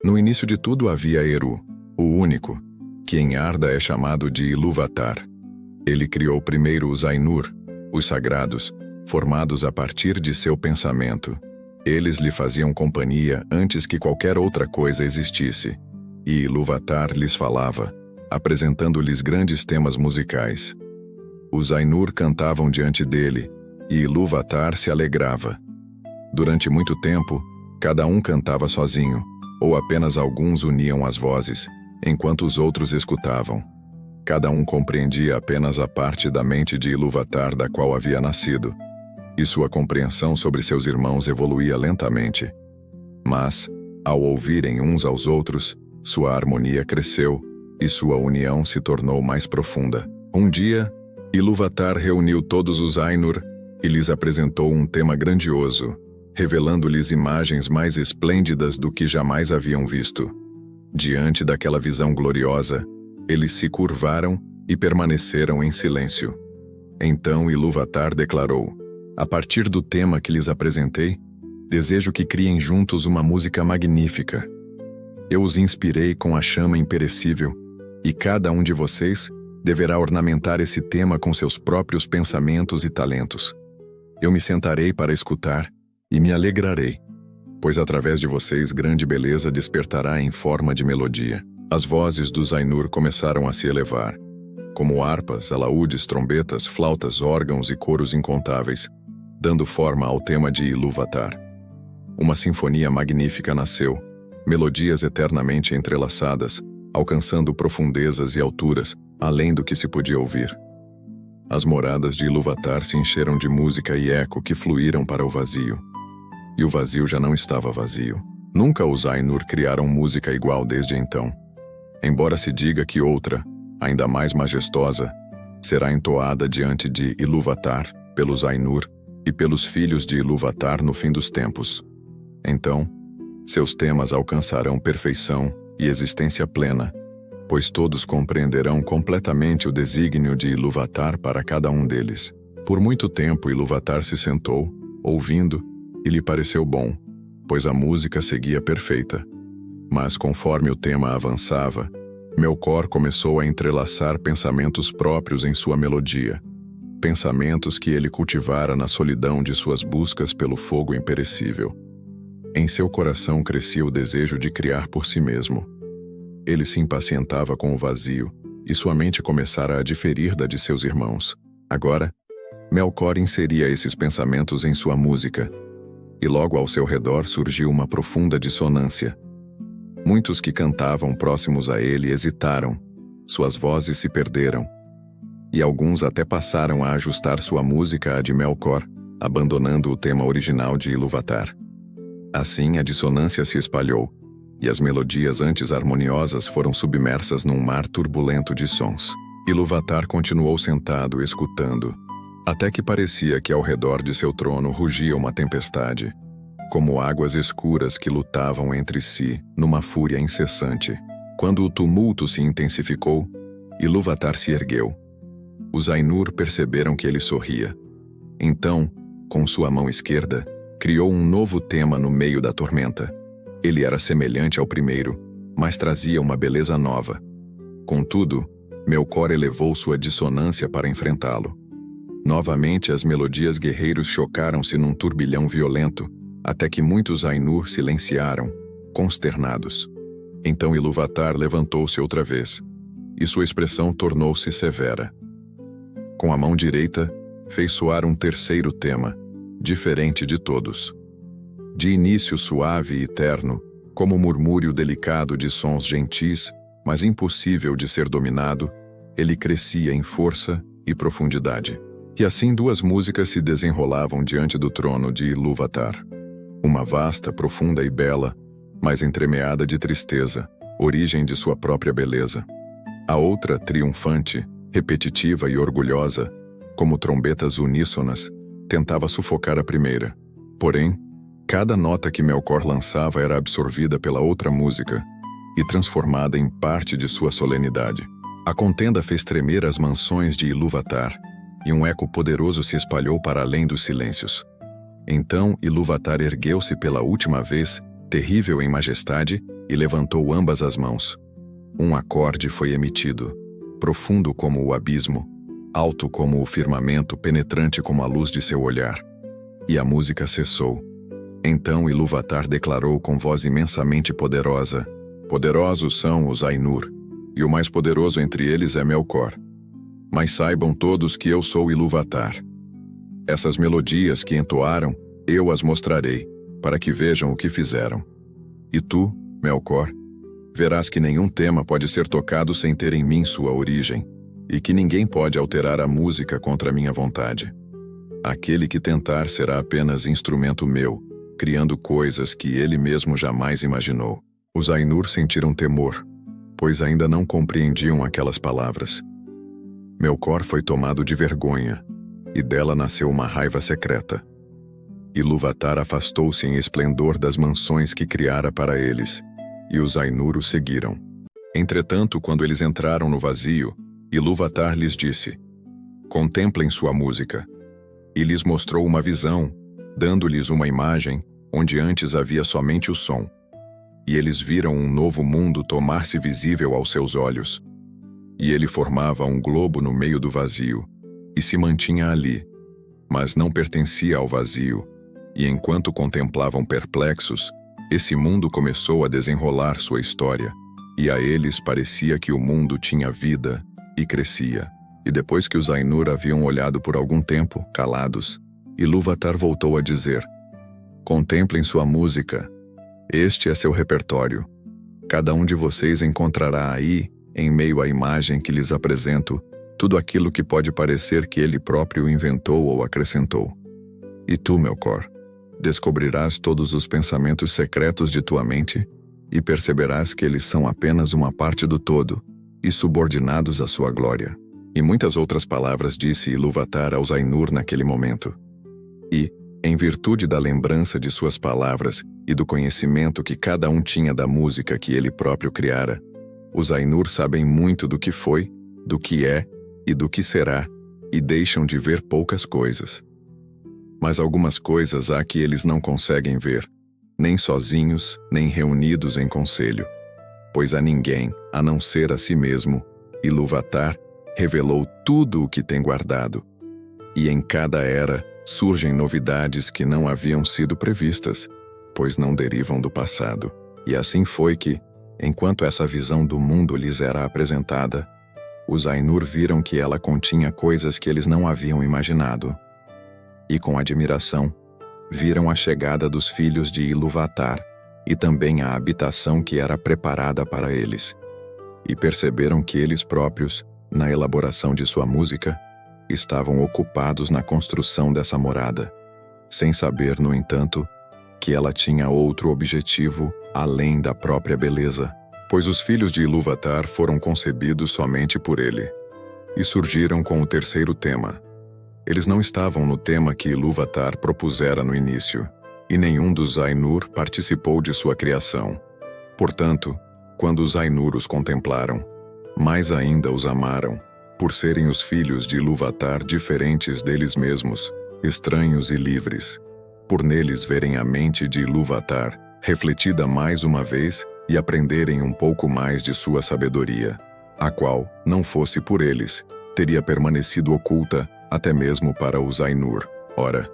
No início de tudo havia Eru, o único, que em Arda é chamado de Ilúvatar. Ele criou primeiro os Ainur, os sagrados, formados a partir de seu pensamento. Eles lhe faziam companhia antes que qualquer outra coisa existisse, e Ilúvatar lhes falava, apresentando-lhes grandes temas musicais. Os Ainur cantavam diante dele, e Ilúvatar se alegrava. Durante muito tempo, cada um cantava sozinho, ou apenas alguns uniam as vozes, enquanto os outros escutavam. Cada um compreendia apenas a parte da mente de Ilúvatar da qual havia nascido, e sua compreensão sobre seus irmãos evoluía lentamente. Mas, ao ouvirem uns aos outros, sua harmonia cresceu, e sua união se tornou mais profunda. Um dia, Ilúvatar reuniu todos os Ainur e lhes apresentou um tema grandioso, revelando-lhes imagens mais esplêndidas do que jamais haviam visto. Diante daquela visão gloriosa, eles se curvaram e permaneceram em silêncio. Então Ilúvatar declarou: a partir do tema que lhes apresentei, desejo que criem juntos uma música magnífica. Eu os inspirei com a chama imperecível, e cada um de vocês deverá ornamentar esse tema com seus próprios pensamentos e talentos. Eu me sentarei para escutar e me alegrarei, pois através de vocês grande beleza despertará em forma de melodia. As vozes dos Ainur começaram a se elevar, como harpas, alaúdes, trombetas, flautas, órgãos e coros incontáveis, dando forma ao tema de Ilúvatar. Uma sinfonia magnífica nasceu, melodias eternamente entrelaçadas, alcançando profundezas e alturas, além do que se podia ouvir. As moradas de Ilúvatar se encheram de música e eco que fluíram para o vazio. E o vazio já não estava vazio. Nunca os Ainur criaram música igual desde então. Embora se diga que outra, ainda mais majestosa, será entoada diante de Ilúvatar, pelos Ainur e pelos filhos de Ilúvatar no fim dos tempos. Então, seus temas alcançarão perfeição e existência plena, pois todos compreenderão completamente o desígnio de Ilúvatar para cada um deles. Por muito tempo Ilúvatar se sentou, ouvindo, e lhe pareceu bom, pois a música seguia perfeita. Mas conforme o tema avançava, Melkor começou a entrelaçar pensamentos próprios em sua melodia, pensamentos que ele cultivara na solidão de suas buscas pelo fogo imperecível. Em seu coração crescia o desejo de criar por si mesmo. Ele se impacientava com o vazio, e sua mente começara a diferir da de seus irmãos. Agora, Melkor inseria esses pensamentos em sua música, e logo ao seu redor surgiu uma profunda dissonância. Muitos que cantavam próximos a ele hesitaram, suas vozes se perderam, e alguns até passaram a ajustar sua música à de Melkor, abandonando o tema original de Ilúvatar. Assim a dissonância se espalhou, e as melodias antes harmoniosas foram submersas num mar turbulento de sons. Ilúvatar continuou sentado, escutando, até que parecia que ao redor de seu trono rugia uma tempestade, como águas escuras que lutavam entre si, numa fúria incessante. Quando o tumulto se intensificou, Ilúvatar se ergueu. Os Ainur perceberam que ele sorria. Então, com sua mão esquerda, criou um novo tema no meio da tormenta. Ele era semelhante ao primeiro, mas trazia uma beleza nova. Contudo, Melkor elevou sua dissonância para enfrentá-lo. Novamente as melodias guerreiros chocaram-se num turbilhão violento, até que muitos Ainur silenciaram, consternados. Então Ilúvatar levantou-se outra vez, e sua expressão tornou-se severa. Com a mão direita, fez soar um terceiro tema, diferente de todos. De início suave e terno, como murmúrio delicado de sons gentis, mas impossível de ser dominado, ele crescia em força e profundidade. E assim duas músicas se desenrolavam diante do trono de Ilúvatar. Uma vasta, profunda e bela, mas entremeada de tristeza, origem de sua própria beleza. A outra, triunfante, repetitiva e orgulhosa, como trombetas uníssonas, tentava sufocar a primeira. Porém, cada nota que Melkor lançava era absorvida pela outra música e transformada em parte de sua solenidade. A contenda fez tremer as mansões de Ilúvatar, e um eco poderoso se espalhou para além dos silêncios. Então Ilúvatar ergueu-se pela última vez terrível em majestade, e levantou ambas as mãos. Um acorde foi emitido, profundo como o abismo, alto como o firmamento, penetrante como a luz de seu olhar. E a música cessou. Então Ilúvatar declarou com voz imensamente poderosa: Poderosos são os Ainur, e o mais poderoso entre eles é Melkor. Mas saibam todos que eu sou Ilúvatar. Essas melodias que entoaram, eu as mostrarei, para que vejam o que fizeram. E tu, Melkor, verás que nenhum tema pode ser tocado sem ter em mim sua origem, e que ninguém pode alterar a música contra minha vontade. Aquele que tentar será apenas instrumento meu, criando coisas que ele mesmo jamais imaginou. Os Ainur sentiram temor, pois ainda não compreendiam aquelas palavras. Melkor foi tomado de vergonha, e dela nasceu uma raiva secreta. Ilúvatar afastou-se em esplendor das mansões que criara para eles, e os Ainur o seguiram. Entretanto, quando eles entraram no vazio, Ilúvatar lhes disse: Contemplem sua música. E lhes mostrou uma visão, dando-lhes uma imagem, onde antes havia somente o som. E eles viram um novo mundo tomar-se visível aos seus olhos. E ele formava um globo no meio do vazio, e se mantinha ali, mas não pertencia ao vazio, e enquanto contemplavam perplexos, esse mundo começou a desenrolar sua história, e a eles parecia que o mundo tinha vida e crescia. E depois que os Ainur haviam olhado por algum tempo, calados, Ilúvatar voltou a dizer: Contemplem sua música. Este é seu repertório. Cada um de vocês encontrará aí, em meio à imagem que lhes apresento, tudo aquilo que pode parecer que ele próprio inventou ou acrescentou. E tu, Melkor, descobrirás todos os pensamentos secretos de tua mente e perceberás que eles são apenas uma parte do todo e subordinados à sua glória. E muitas outras palavras disse Ilúvatar aos Ainur naquele momento. E, em virtude da lembrança de suas palavras e do conhecimento que cada um tinha da música que ele próprio criara, os Ainur sabem muito do que foi, do que é e do que será, e deixam de ver poucas coisas. Mas algumas coisas há que eles não conseguem ver, nem sozinhos, nem reunidos em conselho. Pois a ninguém, a não ser a si mesmo, Ilúvatar revelou tudo o que tem guardado. E em cada era surgem novidades que não haviam sido previstas, pois não derivam do passado. E assim foi que, enquanto essa visão do mundo lhes era apresentada, os Ainur viram que ela continha coisas que eles não haviam imaginado. E com admiração, viram a chegada dos filhos de Ilúvatar e também a habitação que era preparada para eles. E perceberam que eles próprios, na elaboração de sua música, estavam ocupados na construção dessa morada, sem saber, no entanto, que ela tinha outro objetivo além da própria beleza, pois os filhos de Ilúvatar foram concebidos somente por ele, e surgiram com o terceiro tema. Eles não estavam no tema que Ilúvatar propusera no início, e nenhum dos Ainur participou de sua criação. Portanto, quando os Ainur os contemplaram, mais ainda os amaram, por serem os filhos de Ilúvatar diferentes deles mesmos, estranhos e livres, por neles verem a mente de Ilúvatar refletida mais uma vez e aprenderem um pouco mais de sua sabedoria, a qual, não fosse por eles, teria permanecido oculta até mesmo para os Ainur. Ora,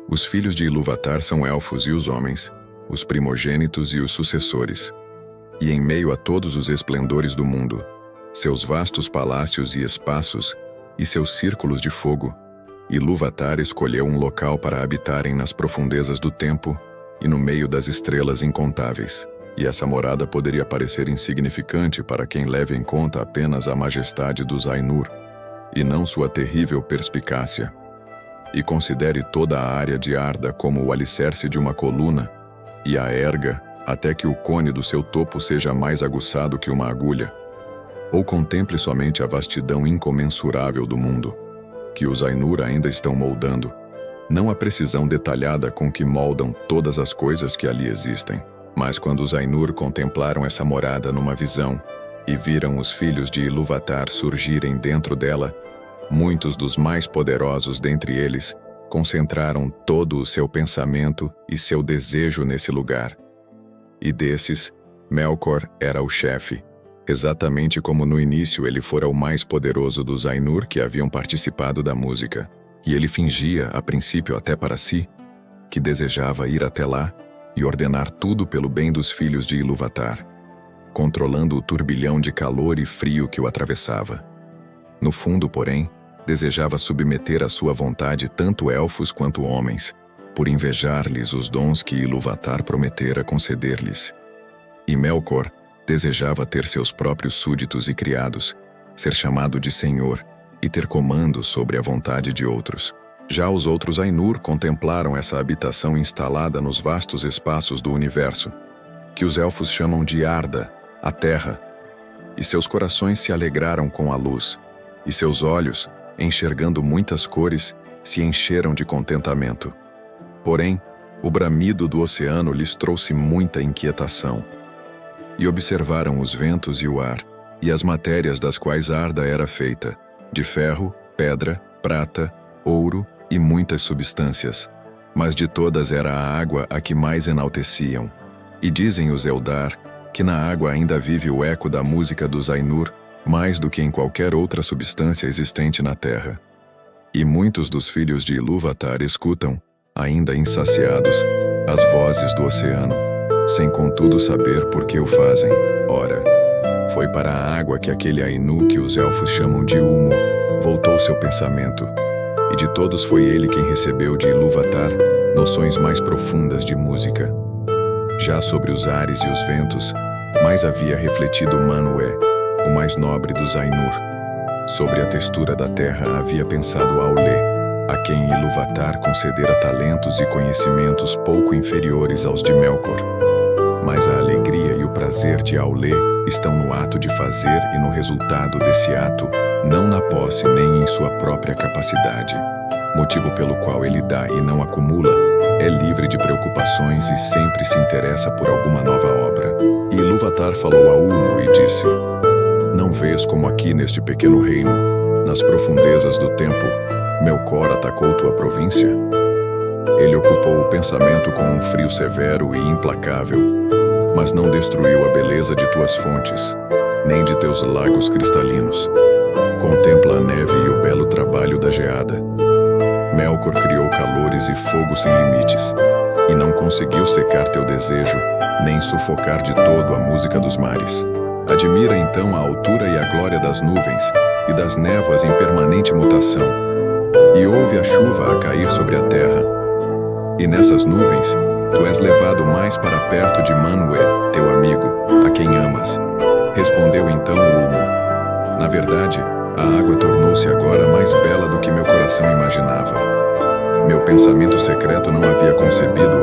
os filhos de Ilúvatar são elfos e os homens, os primogênitos e os sucessores. E em meio a todos os esplendores do mundo, seus vastos palácios e espaços, e seus círculos de fogo, Ilúvatar escolheu um local para habitarem nas profundezas do tempo e no meio das estrelas incontáveis. E essa morada poderia parecer insignificante para quem leve em conta apenas a majestade dos Ainur, e não sua terrível perspicácia, e considere toda a área de Arda como o alicerce de uma coluna, e a erga até que o cone do seu topo seja mais aguçado que uma agulha. Ou contemple somente a vastidão incomensurável do mundo, que os Ainur ainda estão moldando, não a precisão detalhada com que moldam todas as coisas que ali existem. Mas quando os Ainur contemplaram essa morada numa visão, e viram os filhos de Ilúvatar surgirem dentro dela, muitos dos mais poderosos dentre eles concentraram todo o seu pensamento e seu desejo nesse lugar. e desses, Melkor era o chefe, exatamente como no início ele fora o mais poderoso dos Ainur que haviam participado da música, e ele fingia, a princípio até para si, que desejava ir até lá e ordenar tudo pelo bem dos filhos de Ilúvatar, controlando o turbilhão de calor e frio que o atravessava. No fundo, porém, desejava submeter à sua vontade tanto elfos quanto homens, por invejar-lhes os dons que Ilúvatar prometera conceder-lhes. E Melkor desejava ter seus próprios súditos e criados, ser chamado de Senhor e ter comando sobre a vontade de outros. Já os outros Ainur contemplaram essa habitação instalada nos vastos espaços do universo, que os elfos chamam de Arda, a Terra, e seus corações se alegraram com a luz, e seus olhos, enxergando muitas cores, se encheram de contentamento. Porém, o bramido do oceano lhes trouxe muita inquietação. E observaram os ventos e o ar, e as matérias das quais Arda era feita, de ferro, pedra, prata, ouro e muitas substâncias. Mas de todas era a água a que mais enalteciam. E dizem os Eldar que na água ainda vive o eco da música dos Ainur, mais do que em qualquer outra substância existente na terra. E muitos dos filhos de Ilúvatar escutam, ainda insaciados, as vozes do oceano, sem contudo saber por que o fazem. Ora, foi para a água que aquele Ainu que os elfos chamam de Ulmo voltou seu pensamento, e de todos foi ele quem recebeu de Ilúvatar noções mais profundas de música. Já sobre os ares e os ventos, mais havia refletido Manwë, o mais nobre dos Ainur. Sobre a textura da terra havia pensado Aulë, a quem Ilúvatar concedera talentos e conhecimentos pouco inferiores aos de Melkor. Mas a alegria e o prazer de Aulë estão no ato de fazer e no resultado desse ato, não na posse nem em sua própria capacidade. Motivo pelo qual ele dá e não acumula, é livre de preocupações e sempre se interessa por alguma nova obra. E Ilúvatar falou a Ulmo e disse: Não vês como aqui neste pequeno reino, nas profundezas do tempo, Melkor atacou tua província? Ele ocupou o pensamento com um frio severo e implacável, mas não destruiu a beleza de tuas fontes, nem de teus lagos cristalinos. Contempla a neve e o belo trabalho da geada. Melkor criou calores e fogo sem limites, e não conseguiu secar teu desejo, nem sufocar de todo a música dos mares. Admira então a altura e a glória das nuvens e das névoas em permanente mutação, e ouve a chuva a cair sobre a terra. E nessas nuvens, tu és levado mais para perto de Manwë, teu amigo, a quem amas. Respondeu então Ulmo: Na verdade, a água tornou-se agora mais bela do que meu coração imaginava. Meu pensamento secreto não havia concebido